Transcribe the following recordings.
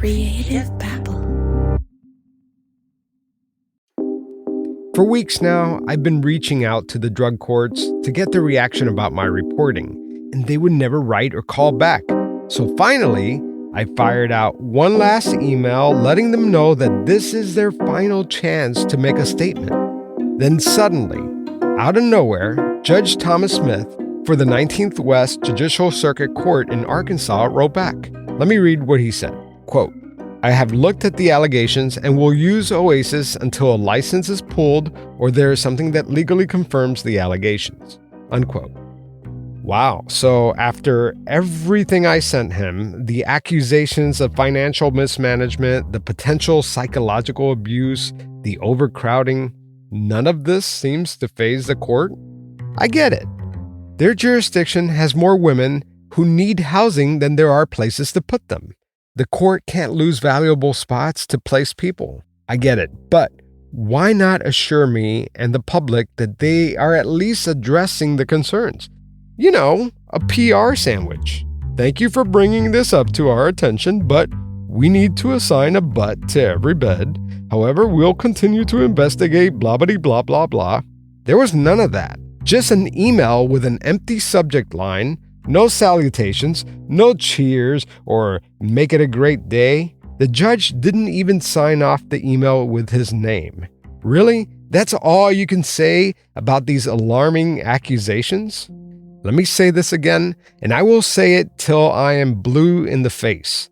Creative Babble. For weeks now, I've been reaching out to the drug courts to get their reaction about my reporting, and they would never write or call back. So finally, I fired out one last email letting them know that this is their final chance to make a statement. Then suddenly, out of nowhere, Judge Thomas Smith for the 19th West Judicial Circuit Court in Arkansas wrote back. Let me read what he said. Quote, I have looked at the allegations and will use Oasis until a license is pulled or there is something that legally confirms the allegations. Unquote. Wow. So after everything I sent him, the accusations of financial mismanagement, the potential psychological abuse, the overcrowding, none of this seems to faze the court? I get it. Their jurisdiction has more women who need housing than there are places to put them. The court can't lose valuable spots to place people. I get it. But why not assure me and the public that they are at least addressing the concerns? You know, a PR sandwich. Thank you for bringing this up to our attention, but we need to assign a butt to every bed. However, we'll continue to investigate blah, blah, blah, blah, blah. There was none of that. Just an email with an empty subject line, no salutations, no cheers, or make it a great day. The judge didn't even sign off the email with his name. Really? That's all you can say about these alarming accusations? Let me say this again, and I will say it till I am blue in the face.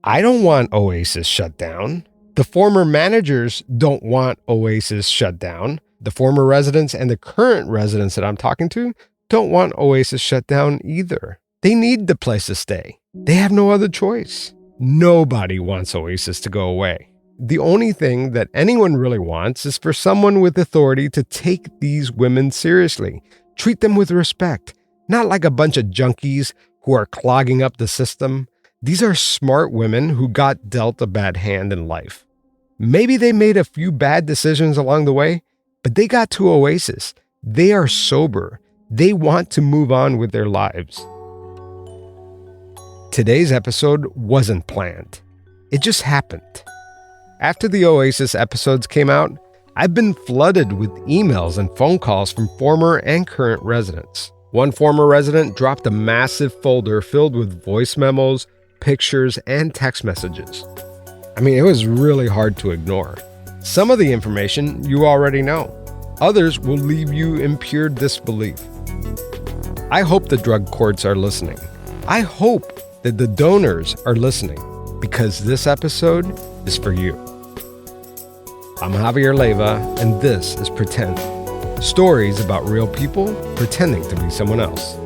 I don't want Oasis shut down. The former managers don't want Oasis shut down. The former residents and the current residents that I'm talking to don't want Oasis shut down either. They need the place to stay. They have no other choice. Nobody wants Oasis to go away. The only thing that anyone really wants is for someone with authority to take these women seriously, treat them with respect, not like a bunch of junkies who are clogging up the system. These are smart women who got dealt a bad hand in life. Maybe they made a few bad decisions along the way, but they got to Oasis. They are sober. They want to move on with their lives. Today's episode wasn't planned. It just happened. After the Oasis episodes came out, I've been flooded with emails and phone calls from former and current residents. One former resident dropped a massive folder filled with voice memos, pictures, and text messages. I mean, it was really hard to ignore. Some of the information you already know. Others will leave you in pure disbelief. I hope the drug courts are listening. I hope that the donors are listening, because this episode is for you. I'm Javier Leiva, and this is Pretend. Stories about real people pretending to be someone else.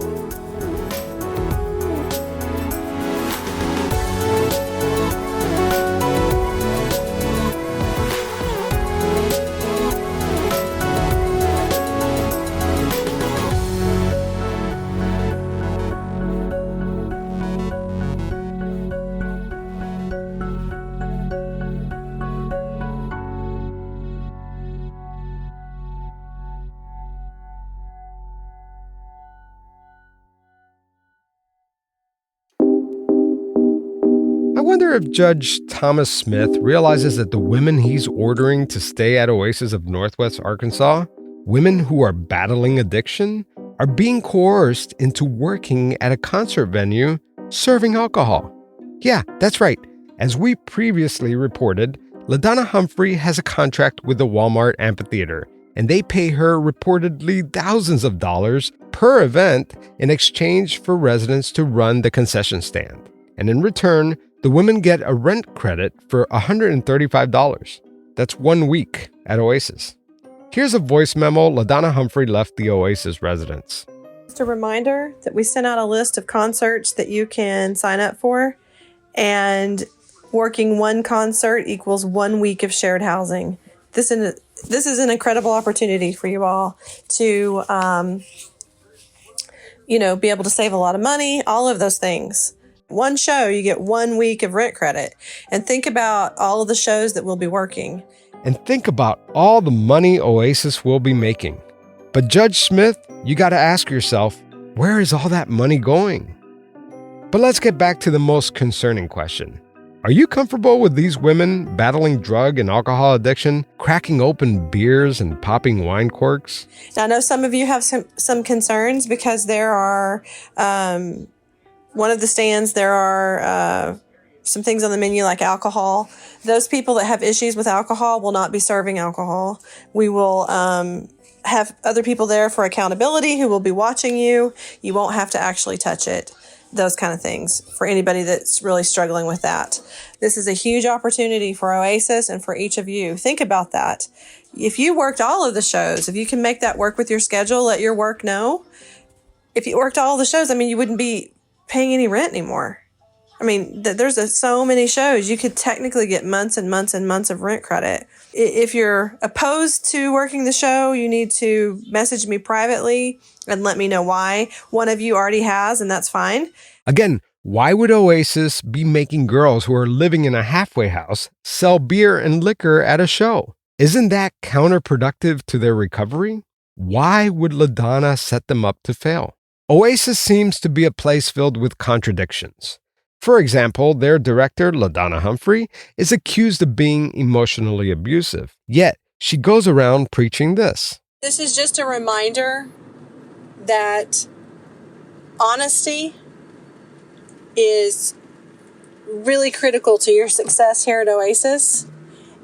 I wonder if Judge Thomas Smith realizes that the women he's ordering to stay at Oasis of Northwest Arkansas, women who are battling addiction, are being coerced into working at a concert venue serving alcohol. Yeah, that's right. As we previously reported, LaDonna Humphrey has a contract with the Walmart amphitheater, and they pay her reportedly thousands of dollars per event in exchange for residents to run the concession stand. And in return, the women get a rent credit for $135. That's 1 week at Oasis. Here's a voice memo LaDonna Humphrey left the Oasis residents. Just a reminder that we sent out a list of concerts that you can sign up for, and working one concert equals 1 week of shared housing. This is an incredible opportunity for you all to, be able to save a lot of money, all of those things. One show, you get 1 week of rent credit. And think about all of the shows that we'll be working. And think about all the money Oasis will be making. But Judge Smith, you got to ask yourself, where is all that money going? But let's get back to the most concerning question. Are you comfortable with these women battling drug and alcohol addiction, cracking open beers and popping wine corks? Now, I know some of you have some concerns because there are, one of the stands, there are some things on the menu like alcohol. Those people that have issues with alcohol will not be serving alcohol. We will have other people there for accountability who will be watching you. You won't have to actually touch it. Those kind of things for anybody that's really struggling with that. This is a huge opportunity for Oasis and for each of you. Think about that. If you worked all of the shows, if you can make that work with your schedule, let your work know. If you worked all the shows, you wouldn't be paying any rent anymore. There's so many shows. You could technically get months and months and months of rent credit. If you're opposed to working the show, you need to message me privately and let me know why. One of you already has, and that's fine. Again, why would Oasis be making girls who are living in a halfway house sell beer and liquor at a show? Isn't that counterproductive to their recovery? Why would LaDonna set them up to fail? Oasis seems to be a place filled with contradictions. For example, their director, LaDonna Humphrey, is accused of being emotionally abusive. Yet, she goes around preaching this. This is just a reminder that honesty is really critical to your success here at Oasis,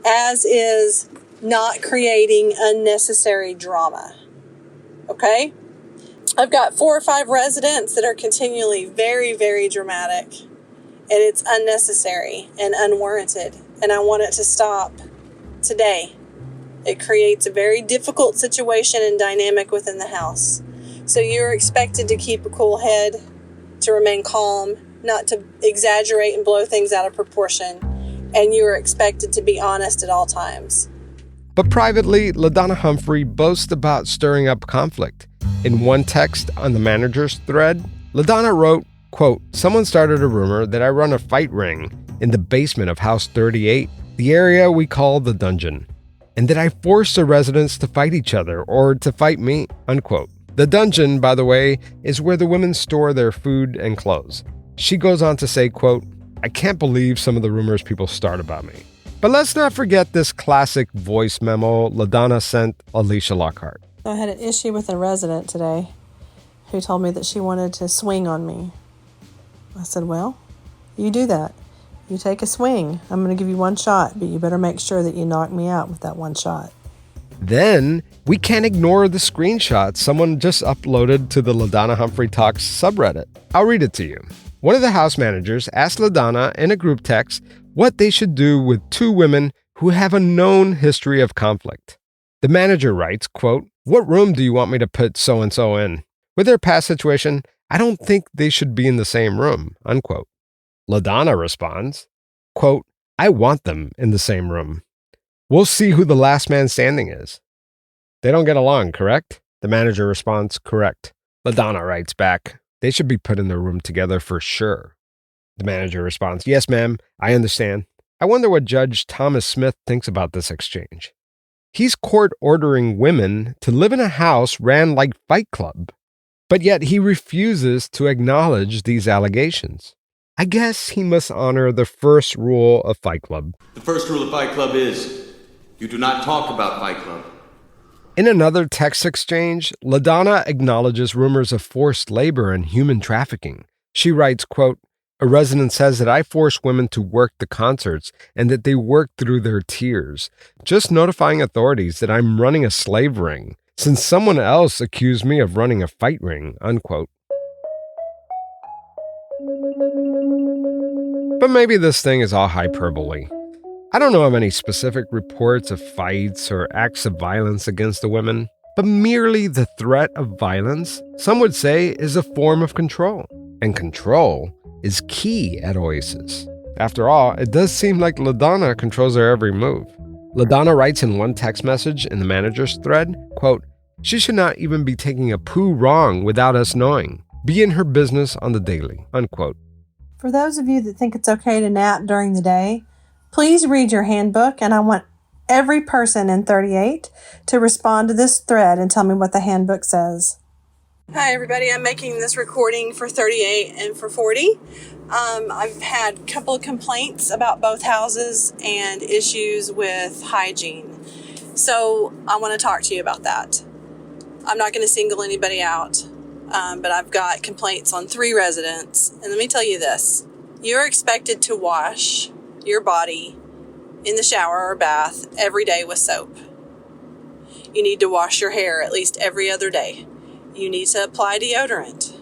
as is not creating unnecessary drama. Okay? I've got 4 or 5 residents that are continually very, very dramatic. And it's unnecessary and unwarranted. And I want it to stop today. It creates a very difficult situation and dynamic within the house. So you're expected to keep a cool head, to remain calm, not to exaggerate and blow things out of proportion. And you are expected to be honest at all times. But privately, LaDonna Humphrey boasts about stirring up conflict. In one text on the manager's thread, LaDonna wrote, quote, "Someone started a rumor that I run a fight ring in the basement of House 38, the area we call the dungeon, and that I force the residents to fight each other or to fight me," unquote. The dungeon, by the way, is where the women store their food and clothes. She goes on to say, quote, "I can't believe some of the rumors people start about me." But let's not forget this classic voice memo LaDonna sent Alicia Lockhart. I had an issue with a resident today who told me that she wanted to swing on me. I said, well, you do that. You take a swing. I'm going to give you one shot, but you better make sure that you knock me out with that one shot. Then we can't ignore the screenshot someone just uploaded to the LaDonna Humphrey Talks subreddit. I'll read it to you. One of the house managers asked LaDonna in a group text what they should do with 2 women who have a known history of conflict. The manager writes, quote, "What room do you want me to put so-and-so in? With their past situation, I don't think they should be in the same room," unquote. LaDonna responds, quote, "I want them in the same room. We'll see who the last man standing is." They don't get along, correct? The manager responds, correct. LaDonna writes back, "They should be put in the room together for sure." The manager responds, "Yes, ma'am, I understand." I wonder what Judge Thomas Smith thinks about this exchange. He's court ordering women to live in a house ran like Fight Club, but yet he refuses to acknowledge these allegations. I guess he must honor the first rule of Fight Club. The first rule of Fight Club is, you do not talk about Fight Club. In another text exchange, LaDonna acknowledges rumors of forced labor and human trafficking. She writes, quote, "A resident says that I force women to work the concerts and that they work through their tears, just notifying authorities that I'm running a slave ring, since someone else accused me of running a fight ring," unquote. But maybe this thing is all hyperbole. I don't know of any specific reports of fights or acts of violence against the women, but merely the threat of violence, some would say, is a form of control. And control is key at Oasis. After all, it does seem like LaDonna controls her every move. LaDonna writes in one text message in the manager's thread, quote, "She should not even be taking a poo wrong without us knowing. Be in her business on the daily," unquote. For those of you that think it's okay to nap during the day, please read your handbook, and I want every person in 38 to respond to this thread and tell me what the handbook says. Hi, everybody. I'm making this recording for 38 and for 40. I've had a couple of complaints about both houses and issues with hygiene. So I want to talk to you about that. I'm not going to single anybody out, but I've got complaints on 3 residents. And let me tell you this. You're expected to wash your body in the shower or bath every day with soap. You need to wash your hair at least every other day. You need to apply deodorant.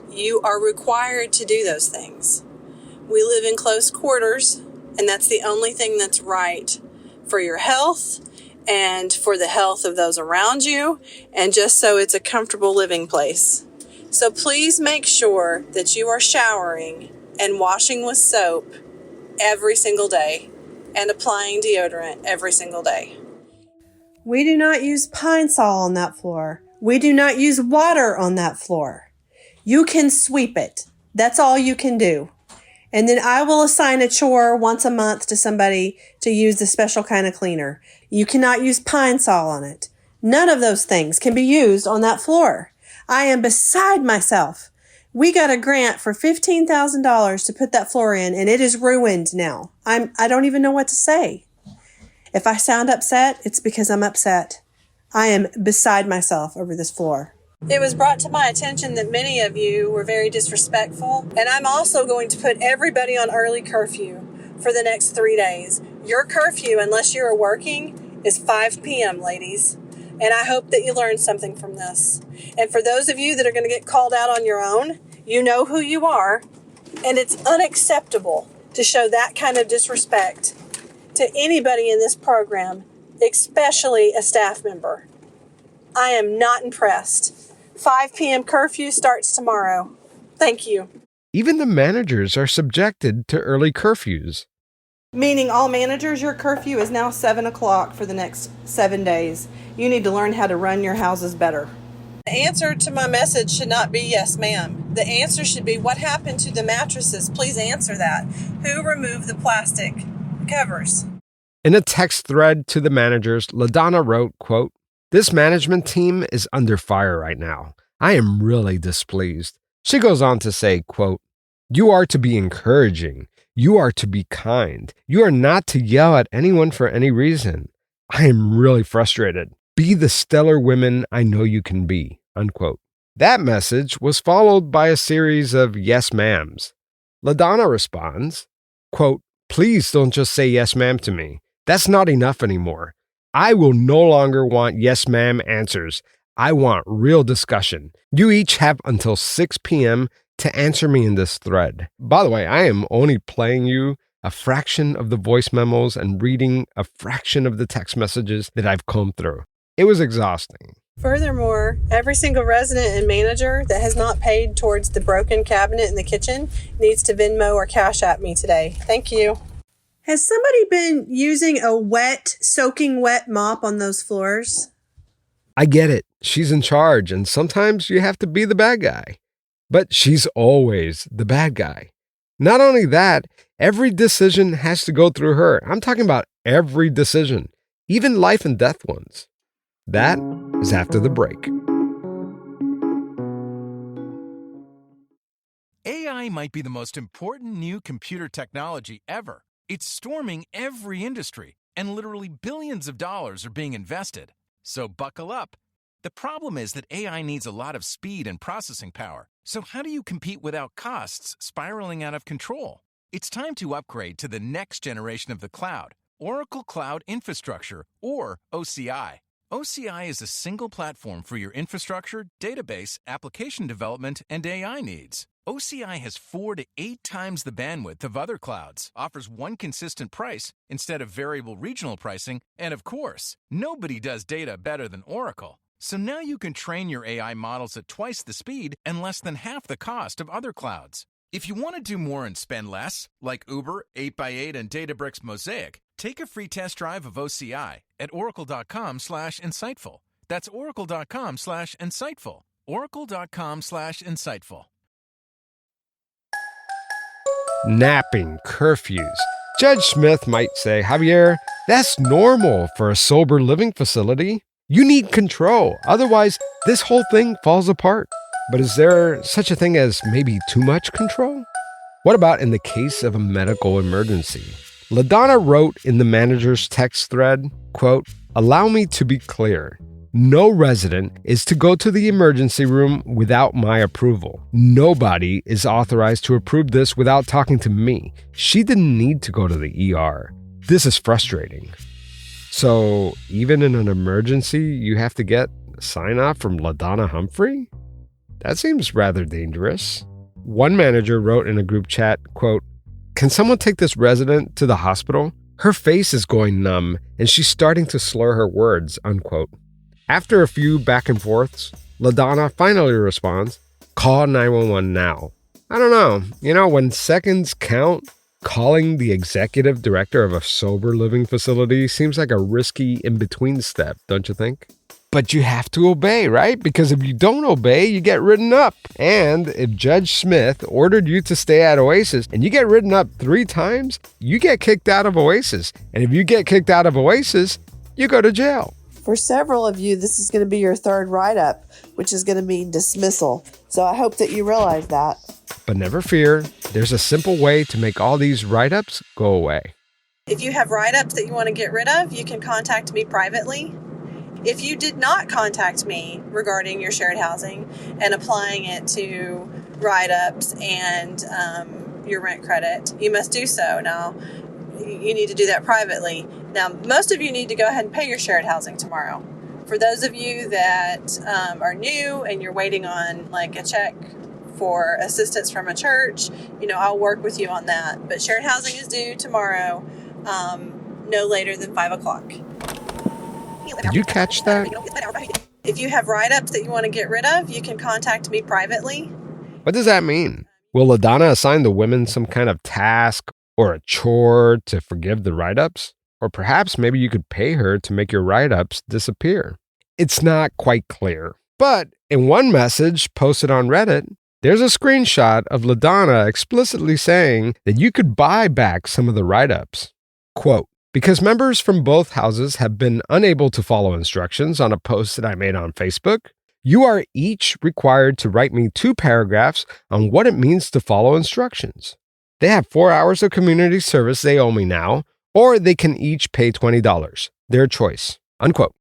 You are required to do those things. We live in close quarters, and that's the only thing that's right for your health and for the health of those around you, and just so it's a comfortable living place. So please make sure that you are showering and washing with soap every single day and applying deodorant every single day. We do not use Pine Sol on that floor. We do not use water on that floor. You can sweep it. That's all you can do. And then I will assign a chore once a month to somebody to use the special kind of cleaner. You cannot use Pine Sol on it. None of those things can be used on that floor. I am beside myself. We got a grant for $15,000 to put that floor in, and it is ruined now. I don't even know what to say. If I sound upset, it's because I'm upset. I am beside myself over this floor. It was brought to my attention that many of you were very disrespectful, and I'm also going to put everybody on early curfew for the next 3 days. Your curfew, unless you're working, is 5 p.m., ladies, and I hope that you learned something from this. And for those of you that are going to get called out on your own, you know who you are, and it's unacceptable to show that kind of disrespect to anybody in this program, especially a staff member. I am not impressed. 5 p.m. curfew starts tomorrow. Thank you. Even the managers are subjected to early curfews. Meaning all managers, your curfew is now 7 o'clock for the next 7 days. You need to learn how to run your houses better. The answer to my message should not be yes, ma'am. The answer should be, what happened to the mattresses? Please answer that. Who removed the plastic covers? In a text thread to the managers, LaDonna wrote, quote, "This management team is under fire right now. I am really displeased." She goes on to say, quote, "You are to be encouraging. You are to be kind. You are not to yell at anyone for any reason. I am really frustrated. Be the stellar women I know you can be," unquote. That message was followed by a series of yes ma'ams. LaDonna responds, quote, "Please don't just say yes ma'am to me. That's not enough anymore. I will no longer want yes ma'am answers. I want real discussion. You each have until 6 p.m. to answer me in this thread." By the way, I am only playing you a fraction of the voice memos and reading a fraction of the text messages that I've combed through. It was exhausting. Furthermore, every single resident and manager that has not paid towards the broken cabinet in the kitchen needs to Venmo or Cash App me today. Thank you. Has somebody been using a soaking wet mop on those floors? I get it. She's in charge, and sometimes you have to be the bad guy. But she's always the bad guy. Not only that, every decision has to go through her. I'm talking about every decision, even life and death ones. That is after the break. AI might be the most important new computer technology ever. It's storming every industry, and literally billions of dollars are being invested. So buckle up. The problem is that AI needs a lot of speed and processing power. So how do you compete without costs spiraling out of control? It's time to upgrade to the next generation of the cloud, Oracle Cloud Infrastructure, or OCI. OCI is a single platform for your infrastructure, database, application development, and AI needs. OCI has 4 to 8 times the bandwidth of other clouds, offers one consistent price instead of variable regional pricing, and of course, nobody does data better than Oracle. So now you can train your AI models at twice the speed and less than half the cost of other clouds. If you want to do more and spend less, like Uber, 8x8, and Databricks Mosaic, take a free test drive of OCI at oracle.com/insightful. That's oracle.com/insightful. oracle.com/insightful. Napping curfews. Judge Smith might say, "Javier, that's normal for a sober living facility." You need control. Otherwise, this whole thing falls apart. But is there such a thing as maybe too much control? What about in the case of a medical emergency? LaDonna wrote in the manager's text thread, quote, "Allow me to be clear. No resident is to go to the emergency room without my approval. Nobody is authorized to approve this without talking to me. She didn't need to go to the ER. This is frustrating." So even in an emergency, you have to get a sign off from LaDonna Humphrey? That seems rather dangerous. One manager wrote in a group chat, quote, "Can someone take this resident to the hospital? Her face is going numb and she's starting to slur her words," unquote. After a few back and forths, LaDonna finally responds, "Call 911 now." I don't know. When seconds count, calling the executive director of a sober living facility seems like a risky in-between step, don't you think? But you have to obey, right? Because if you don't obey, you get written up. And if Judge Smith ordered you to stay at Oasis and you get written up 3 times, you get kicked out of Oasis. And if you get kicked out of Oasis, you go to jail. For several of you, this is going to be your 3rd write-up, which is going to mean dismissal. So I hope that you realize that. But never fear, there's a simple way to make all these write-ups go away. If you have write-ups that you want to get rid of, you can contact me privately. If you did not contact me regarding your shared housing and applying it to write-ups and your rent credit, you must do so. Now, you need to do that privately. Now, most of you need to go ahead and pay your shared housing tomorrow. For those of you that are new and you're waiting on like a check for assistance from a church, I'll work with you on that. But shared housing is due tomorrow, no later than 5 o'clock. Did you catch that? If you have write-ups that you want to get rid of, you can contact me privately. What does that mean? Will LaDonna assign the women some kind of task or a chore to forgive the write-ups? Or perhaps maybe you could pay her to make your write-ups disappear. It's not quite clear. But in one message posted on Reddit, there's a screenshot of LaDonna explicitly saying that you could buy back some of the write-ups. Quote, "Because members from both houses have been unable to follow instructions on a post that I made on Facebook, you are each required to write me 2 paragraphs on what it means to follow instructions. They have 4 hours of community service they owe me now, or they can each pay $20. Their choice." Unquote.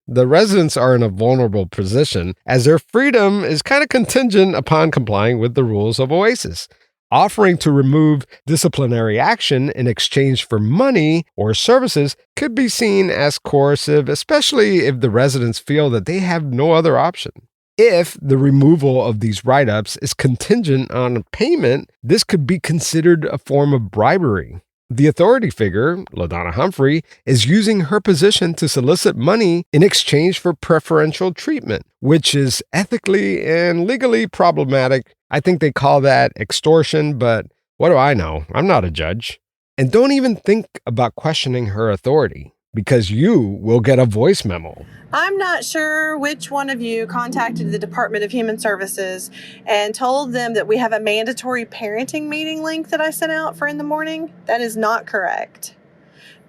The residents are in a vulnerable position as their freedom is kind of contingent upon complying with the rules of Oasis. Offering to remove disciplinary action in exchange for money or services could be seen as coercive, especially if the residents feel that they have no other option. If the removal of these write-ups is contingent on payment, this could be considered a form of bribery. The authority figure, LaDonna Humphrey, is using her position to solicit money in exchange for preferential treatment, which is ethically and legally problematic. I think they call that extortion, but what do I know? I'm not a judge. And don't even think about questioning her authority, because you will get a voice memo. I'm not sure which one of you contacted the Department of Human Services and told them that we have a mandatory parenting meeting link that I sent out for in the morning. That is not correct.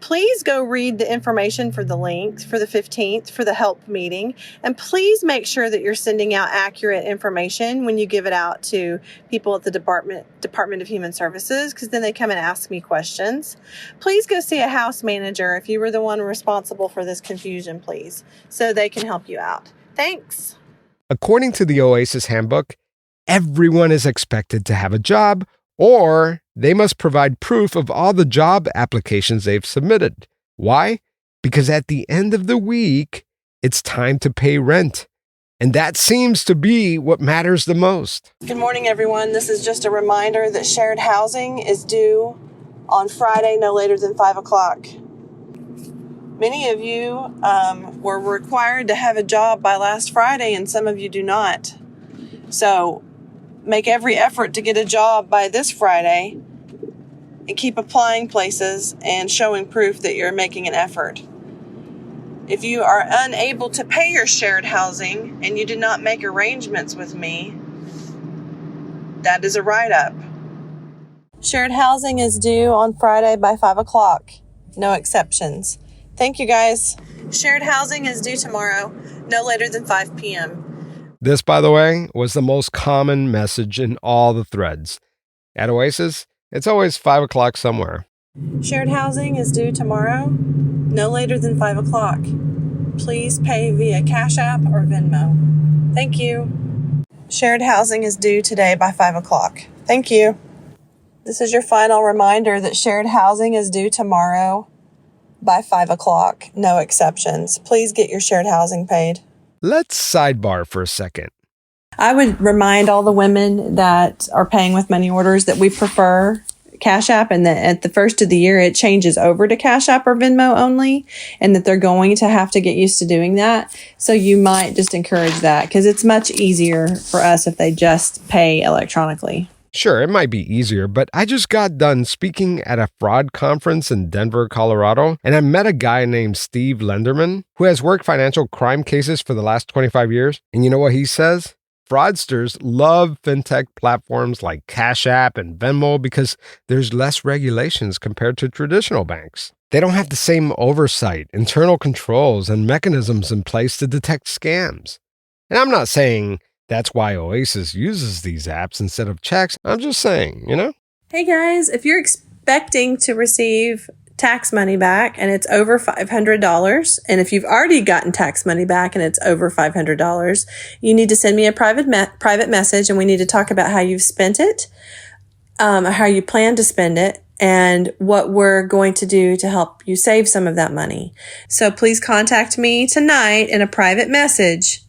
Please go read the information for the link for the 15th for the help meeting. And please make sure that you're sending out accurate information when you give it out to people at the Department of Human Services, because then they come and ask me questions. Please go see a house manager if you were the one responsible for this confusion, please, so they can help you out. Thanks. According to the Oasis Handbook, everyone is expected to have a job, or they must provide proof of all the job applications they've submitted. Why? Because at the end of the week, it's time to pay rent. And that seems to be what matters the most. Good morning, everyone. This is just a reminder that shared housing is due on Friday, no later than 5 o'clock. Many of you were required to have a job by last Friday, and some of you do not. So make every effort to get a job by this Friday and keep applying places and showing proof that you're making an effort. If you are unable to pay your shared housing and you did not make arrangements with me, that is a write-up. Shared housing is due on Friday by 5 o'clock. No exceptions. Thank you, guys. Shared housing is due tomorrow, no later than 5 p.m. This, by the way, was the most common message in all the threads. At Oasis, it's always 5 o'clock somewhere. Shared housing is due tomorrow, no later than 5 o'clock. Please pay via Cash App or Venmo. Thank you. Shared housing is due today by 5 o'clock. Thank you. This is your final reminder that shared housing is due tomorrow by 5 o'clock. No exceptions. Please get your shared housing paid. Let's sidebar for a second. I would remind all the women that are paying with money orders that we prefer Cash App, and that at the first of the year it changes over to Cash App or Venmo only, and that they're going to have to get used to doing that. So you might just encourage that because it's much easier for us if they just pay electronically. Sure, it might be easier, but I just got done speaking at a fraud conference in Denver, Colorado, and I met a guy named Steve Lenderman who has worked financial crime cases for the last 25 years. And you know what he says? Fraudsters love fintech platforms like Cash App and Venmo because there's less regulations compared to traditional banks. They don't have the same oversight, internal controls, and mechanisms in place to detect scams. And I'm not saying that's why Oasis uses these apps instead of checks. I'm just saying, Hey guys, if you're expecting to receive tax money back and it's over $500, and if you've already gotten tax money back and it's over $500, you need to send me a private message, and we need to talk about how you've spent it, how you plan to spend it, and what we're going to do to help you save some of that money. So please contact me tonight in a private message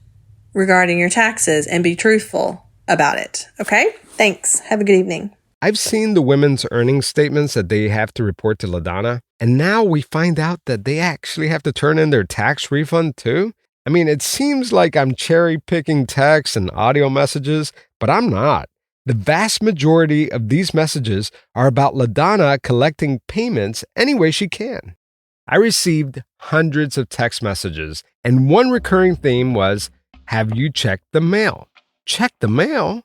regarding your taxes and be truthful about it. Okay? Thanks. Have a good evening. I've seen the women's earnings statements that they have to report to LaDonna, and now we find out that they actually have to turn in their tax refund too. I mean, it seems like I'm cherry-picking texts and audio messages, but I'm not. The vast majority of these messages are about LaDonna collecting payments any way she can. I received hundreds of text messages, and one recurring theme was, "Have you checked the mail?" Check the mail?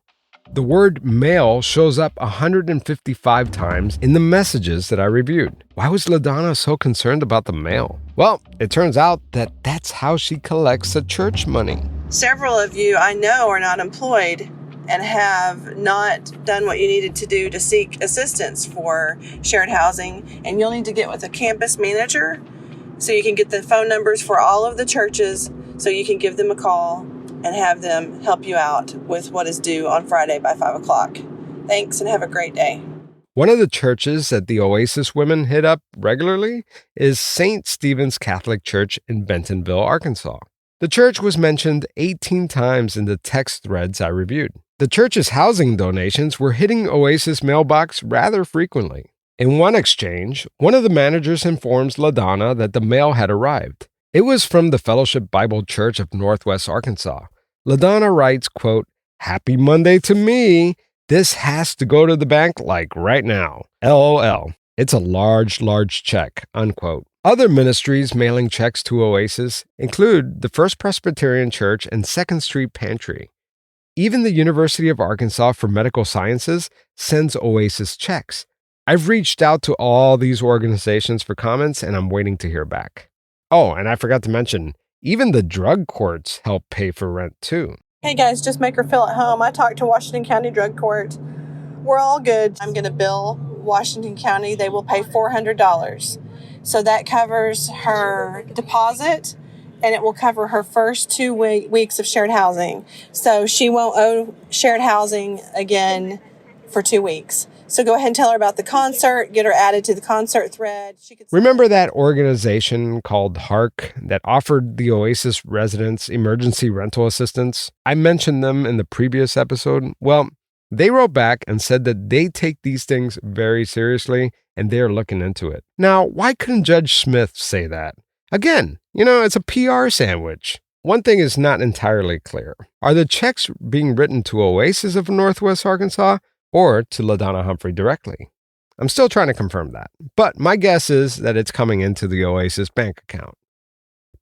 The word mail shows up 155 times in the messages that I reviewed. Why was LaDonna so concerned about the mail? Well, it turns out that that's how she collects the church money. Several of you I know are not employed and have not done what you needed to do to seek assistance for shared housing, and you'll need to get with a campus manager so you can get the phone numbers for all of the churches so you can give them a call and have them help you out with what is due on Friday by 5 o'clock. Thanks, and have a great day. One of the churches that the Oasis women hit up regularly is St. Stephen's Catholic Church in Bentonville, Arkansas. The church was mentioned 18 times in the text threads I reviewed. The church's housing donations were hitting Oasis mailbox rather frequently. In one exchange, one of the managers informs LaDonna that the mail had arrived. It was from the Fellowship Bible Church of Northwest Arkansas. LaDonna writes, quote, "Happy Monday to me. This has to go to the bank like right now. LOL. It's a large, large check," unquote. Other ministries mailing checks to Oasis include the First Presbyterian Church and 2nd Street Pantry. Even the University of Arkansas for Medical Sciences sends Oasis checks. I've reached out to all these organizations for comments, and I'm waiting to hear back. Oh, and I forgot to mention, even the drug courts help pay for rent too. Hey guys, just make her feel at home. I talked to Washington County Drug Court. We're all good. I'm going to bill Washington County. They will pay $400. So that covers her deposit, and it will cover her first 2 weeks of shared housing. So she won't owe shared housing again for 2 weeks. So go ahead and tell her about the concert, get her added to the concert thread. Remember that organization called HARC that offered the Oasis residents emergency rental assistance? I mentioned them in the previous episode. Well, they wrote back and said that they take these things very seriously and they're looking into it. Now, why couldn't Judge Smith say that? Again, it's a PR sandwich. One thing is not entirely clear. Are the checks being written to Oasis of Northwest Arkansas or to LaDonna Humphrey directly? I'm still trying to confirm that, but my guess is that it's coming into the Oasis bank account.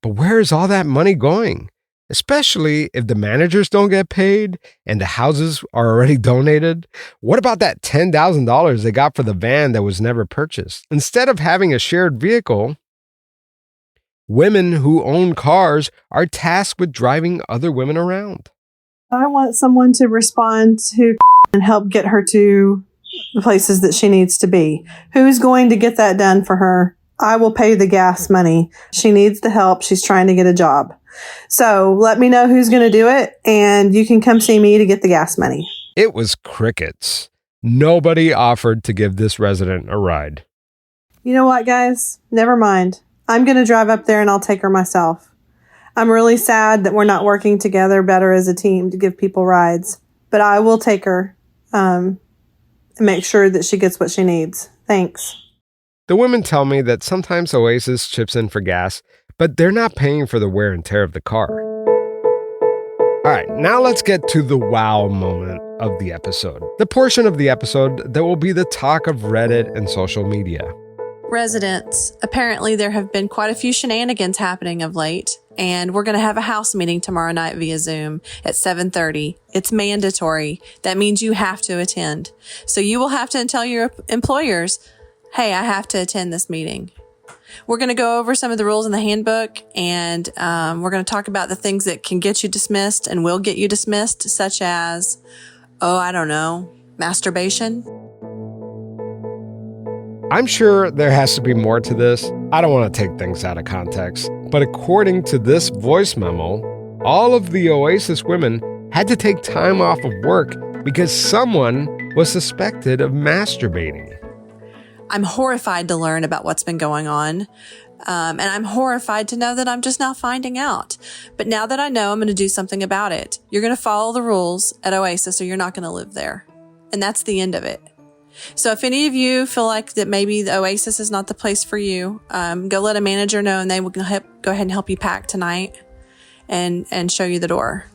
But where is all that money going? Especially if the managers don't get paid and the houses are already donated. What about that $10,000 they got for the van that was never purchased? Instead of having a shared vehicle, Women who own cars are tasked with driving other women around. I want someone to respond to and help get her to the places that she needs to be. Who's going to get that done for her? I will pay the gas money. She needs the help. She's trying to get a job. So let me know who's going to do it, and you can come see me to get the gas money. It was crickets. Nobody offered to give this resident a ride. You know what, guys? Never mind. I'm going to drive up there and I'll take her myself. I'm really sad that we're not working together better as a team to give people rides, but I will take her and make sure that she gets what she needs. Thanks. The women tell me that sometimes Oasis chips in for gas, but they're not paying for the wear and tear of the car. All right, now let's get to the wow moment of the episode. The portion of the episode that will be the talk of Reddit and social media. Residents, apparently there have been quite a few shenanigans happening of late, and we're going to have a house meeting tomorrow night via Zoom at 7:30. It's mandatory. That means you have to attend. So you will have to tell your employers, hey, I have to attend this meeting. We're going to go over some of the rules in the handbook, and we're going to talk about the things that can get you dismissed and will get you dismissed, such as, masturbation. I'm sure there has to be more to this. I don't want to take things out of context. But according to this voice memo, all of the Oasis women had to take time off of work because someone was suspected of masturbating. I'm horrified to learn about what's been going on. And I'm horrified to know that I'm just now finding out. But now that I know, I'm going to do something about it. You're going to follow the rules at Oasis or you're not going to live there. And that's the end of it. So if any of you feel like that maybe the Oasis is not the place for you, go let a manager know and they will go ahead and help you pack tonight and show you the door.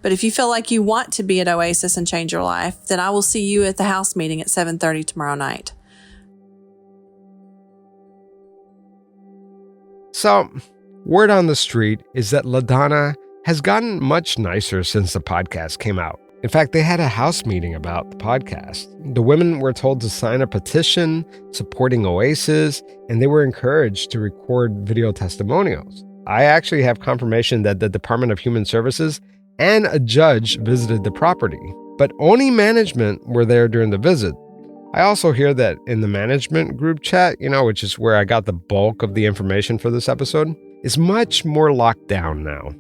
But if you feel like you want to be at Oasis and change your life, then I will see you at the house meeting at 7:30 tomorrow night. So, word on the street is that LaDonna has gotten much nicer since the podcast came out. In fact, they had a house meeting about the podcast. The women were told to sign a petition supporting Oasis, and they were encouraged to record video testimonials. I actually have confirmation that the Department of Human Services and a judge visited the property, but only management were there during the visit. I also hear that in the management group chat, which is where I got the bulk of the information for this episode, is much more locked down now.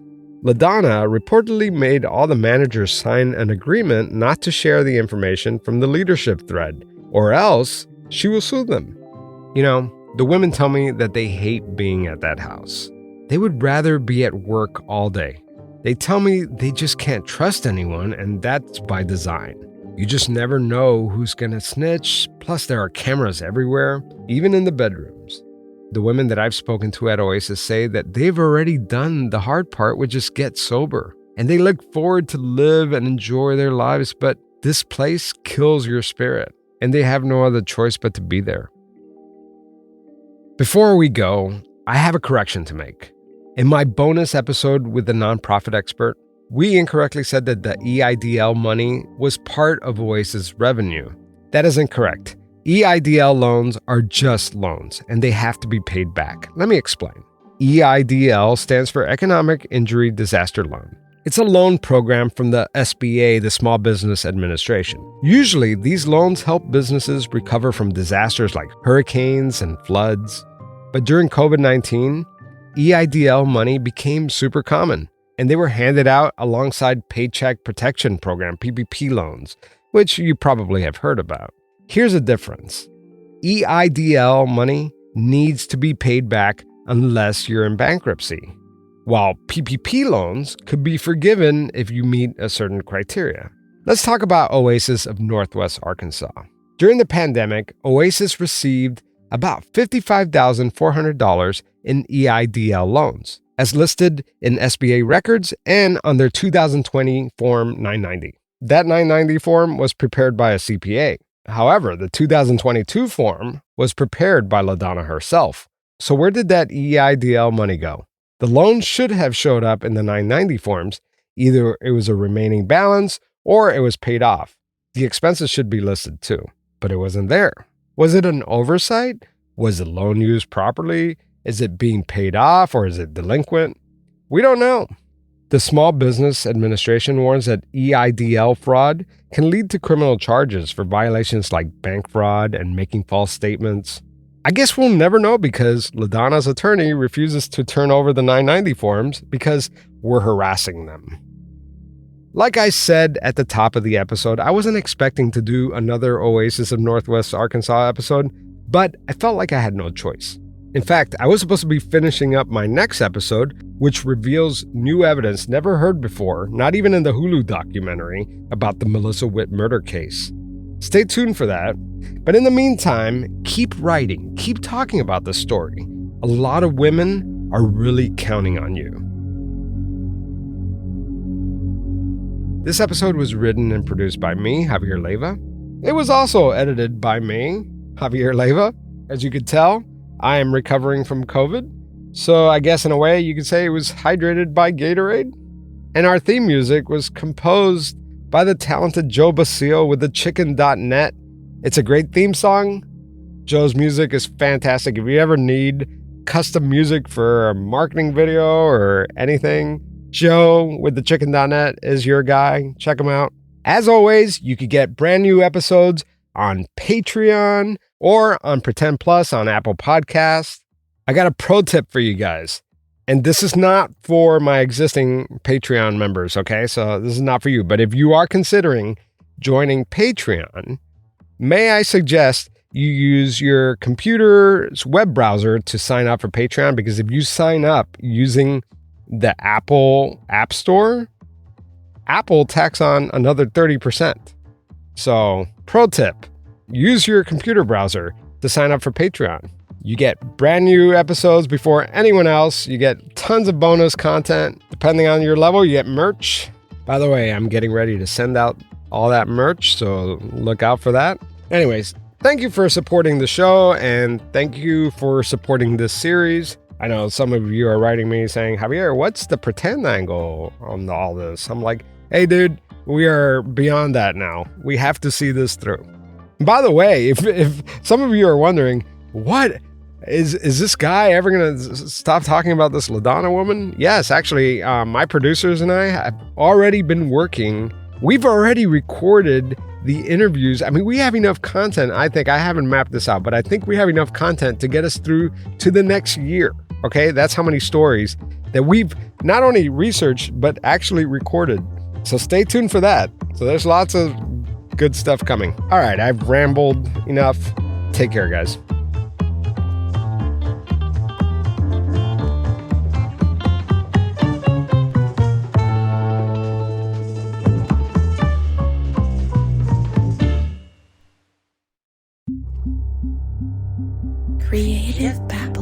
LaDonna reportedly made all the managers sign an agreement not to share the information from the leadership thread, or else she will sue them. The women tell me that they hate being at that house. They would rather be at work all day. They tell me they just can't trust anyone, and that's by design. You just never know who's gonna snitch, plus there are cameras everywhere, even in the bedrooms. The women that I've spoken to at Oasis say that they've already done the hard part, which is get sober. And they look forward to live and enjoy their lives, but this place kills your spirit, and they have no other choice but to be there. Before we go, I have a correction to make. In my bonus episode with the nonprofit expert, we incorrectly said that the EIDL money was part of Oasis revenue. That is incorrect. EIDL loans are just loans, and they have to be paid back. Let me explain. EIDL stands for Economic Injury Disaster Loan. It's a loan program from the SBA, the Small Business Administration. Usually, these loans help businesses recover from disasters like hurricanes and floods. But during COVID-19, EIDL money became super common, and they were handed out alongside Paycheck Protection Program, PPP loans, which you probably have heard about. Here's the difference. EIDL money needs to be paid back unless you're in bankruptcy, while PPP loans could be forgiven if you meet a certain criteria. Let's talk about Oasis of Northwest Arkansas. During the pandemic, Oasis received about $55,400 in EIDL loans, as listed in SBA records and on their 2020 Form 990. That 990 form was prepared by a CPA. However, the 2022 form was prepared by LaDonna herself. So where did that EIDL money go? The loan should have showed up in the 990 forms. Either it was a remaining balance or it was paid off. The expenses should be listed too, but it wasn't there. Was it an oversight? Was the loan used properly? Is it being paid off or is it delinquent? We don't know. The Small Business Administration warns that EIDL fraud can lead to criminal charges for violations like bank fraud and making false statements. I guess we'll never know because LaDonna's attorney refuses to turn over the 990 forms because we're harassing them. Like I said at the top of the episode, I wasn't expecting to do another Oasis of Northwest Arkansas episode, but I felt like I had no choice. In fact, I was supposed to be finishing up my next episode, which reveals new evidence never heard before, not even in the Hulu documentary about the Melissa Witt murder case. Stay tuned for that. But in the meantime, keep writing, keep talking about this story. A lot of women are really counting on you. This episode was written and produced by me, Javier Leiva. It was also edited by me, Javier Leiva. As you could tell, I am recovering from COVID, so I guess in a way you could say it was hydrated by Gatorade. And our theme music was composed by the talented Joe Basile with thechicken.net. It's a great theme song. Joe's music is fantastic. If you ever need custom music for a marketing video or anything, Joe with thechicken.net is your guy. Check him out. As always, you could get brand new episodes on Patreon or on Pretend Plus on Apple Podcasts. I got a pro tip for you guys. And this is not for my existing Patreon members, okay? So this is not for you. But if you are considering joining Patreon, may I suggest you use your computer's web browser to sign up for Patreon? Because if you sign up using the Apple App Store, Apple tacks on another 30%. So, pro tip, use your computer browser to sign up for Patreon. You get brand new episodes before anyone else. You get tons of bonus content. Depending on your level, you get merch. By the way, I'm getting ready to send out all that merch, so look out for that. Anyways, thank you for supporting the show, and thank you for supporting this series. I know some of you are writing me saying, Javier, what's the pretend angle on all this? I'm like, hey, dude, we are beyond that now. We have to see this through. And by the way, if some of you are wondering, what is this guy ever going to stop talking about this LaDonna woman? Yes, actually, my producers and I have already been working. We've already recorded the interviews. I mean, we have enough content. I think I haven't mapped this out, but I think we have enough content to get us through to the next year. Okay, that's how many stories that we've not only researched, but actually recorded. So stay tuned for that. So there's lots of good stuff coming. All right, I've rambled enough. Take care, guys. Creative back.